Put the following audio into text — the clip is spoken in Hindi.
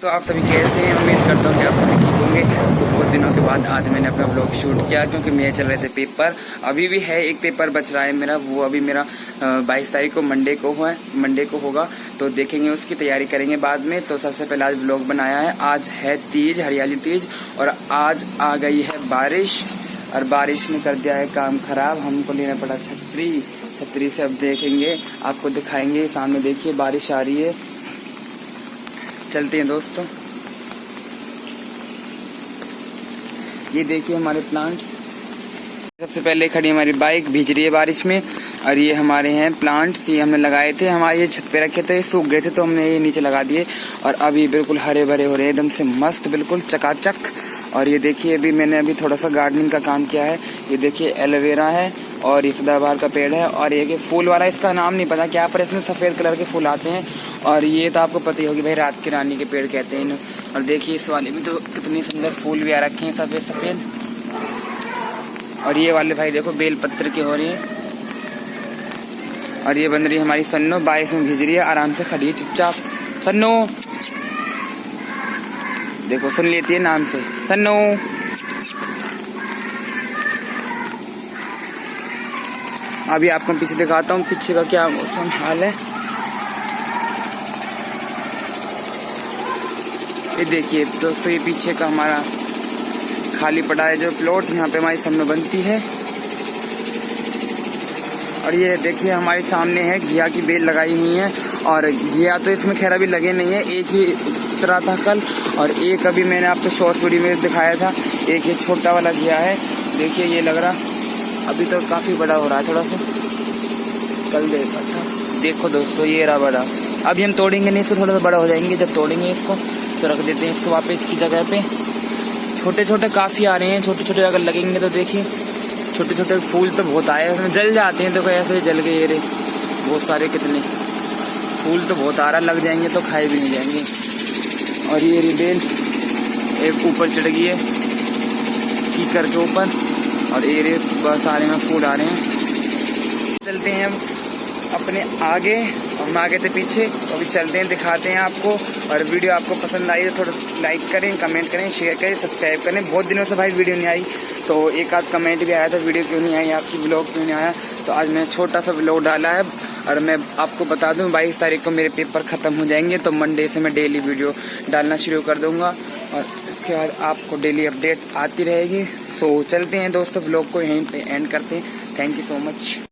तो आप सभी कैसे हैं? उम्मीद करता हूँ कि आप सभी ठीक होंगे। तो बहुत दिनों के बाद आज मैंने अपना ब्लॉग शूट किया क्योंकि मेरे चल रहे थे पेपर। अभी भी है, एक पेपर बच रहा है मेरा, वो अभी मेरा 22 तारीख को मंडे को होगा। तो देखेंगे, उसकी तैयारी करेंगे बाद में। तो सबसे पहले आज ब्लॉग बनाया है। आज है तीज, हरियाली तीज, और आज आ गई है बारिश, और बारिश ने कर दिया है काम खराब। हमको लेना पड़ा छतरी से। अब देखेंगे, आपको दिखाएंगे। सामने देखिए बारिश आ रही है। चलते हैं दोस्तों। ये देखिए हमारे प्लांट्स। सबसे पहले खड़ी हमारी बाइक, भीज रही है बारिश में। और ये हमारे हैं प्लांट्स, ये हमने लगाए थे, हमारे ये छत पे रखे थे, सूख गए थे तो हमने ये नीचे लगा दिए। और अभी बिल्कुल हरे भरे हो रहे हैं, एकदम से मस्त, बिल्कुल चकाचक। और ये देखिए मैंने थोड़ा सा गार्डनिंग का काम किया है। ये देखिए एलोवेरा है और ये सदाबहार का पेड़ है। और ये फूल वाला, इसका नाम नहीं पता क्या, पर इसमें सफेद कलर के फूल आते हैं। और ये तो आपको पता ही होगी भाई, रात की रानी के पेड़ कहते हैं इन्हें। और देखिए इस वाले में तो कितनी सुंदर फूल भी आ रखे हैं, सफेद सफेद। और ये वाले भाई देखो बेल पत्र के हो रही है। और ये बन रही है हमारी सन्नो, बारिश में भीज रही है, आराम से खड़ी है चुपचाप। सन्नो देखो, सुन लेती है नाम से, सन्नो। अभी आपको पीछे दिखाता हूँ, पीछे का क्या मौसम हाल है। ये देखिए दोस्तों, ये पीछे का हमारा खाली पड़ा है जो प्लॉट, यहाँ पे हमारी सन्नो बनती है। और ये देखिए हमारे सामने है घिया की बेल लगाई हुई है। और घिया तो इसमें खैर अभी लगे नहीं है, एक ही उतरा था कल, और एक अभी मैंने आपको शॉर्ट वीडियो में दिखाया था। एक ये छोटा वाला घिया है, देखिए ये लग रहा, अभी तो काफी बड़ा हो रहा है थोड़ा सा, कल देखा था। देखो दोस्तों ये रहा बड़ा। अभी हम तोड़ेंगे नहीं इसको, थोड़ा सा बड़ा हो जाएंगे। जब तोड़ेंगे इसको तो रख देते हैं इसको वापस इसकी जगह पे। छोटे छोटे काफी आ रहे हैं, छोटे छोटे अगर लगेंगे तो देखिए छोटे छोटे फूल तो बहुत आए हैं, उसमें जल जाते हैं। तो ऐसे जल गए, ये रे बहुत सारे, कितने फूल तो बहुत आ रहा, लग जाएंगे तो खाए भी नहीं जाएंगे। और ये रिबेल एक ऊपर चढ़ गई है कीकर के ऊपर, और ये रे बहुत सारे में फूल आ रहे हैं। चलते हैं अब अपने आगे, हम आगे थे पीछे, अभी चलते हैं, दिखाते हैं आपको। और वीडियो आपको पसंद आई तो थोड़ा लाइक करें, कमेंट करें, शेयर करें, सब्सक्राइब करें। बहुत दिनों से भाई वीडियो नहीं आई, तो एक आध कमेंट भी आया था वीडियो क्यों नहीं आई आपकी, ब्लॉग क्यों नहीं आया। तो आज मैंने छोटा सा ब्लॉग डाला है। और मैं आपको बता दूं 22 तारीख को मेरे पेपर ख़त्म हो जाएंगे, तो मंडे से मैं डेली वीडियो डालना शुरू कर दूंगा। और इसके बाद आपको डेली अपडेट आती रहेगी। सो चलते हैं दोस्तों, ब्लॉग को यहीं पे एंड करते हैं। Thank you so much.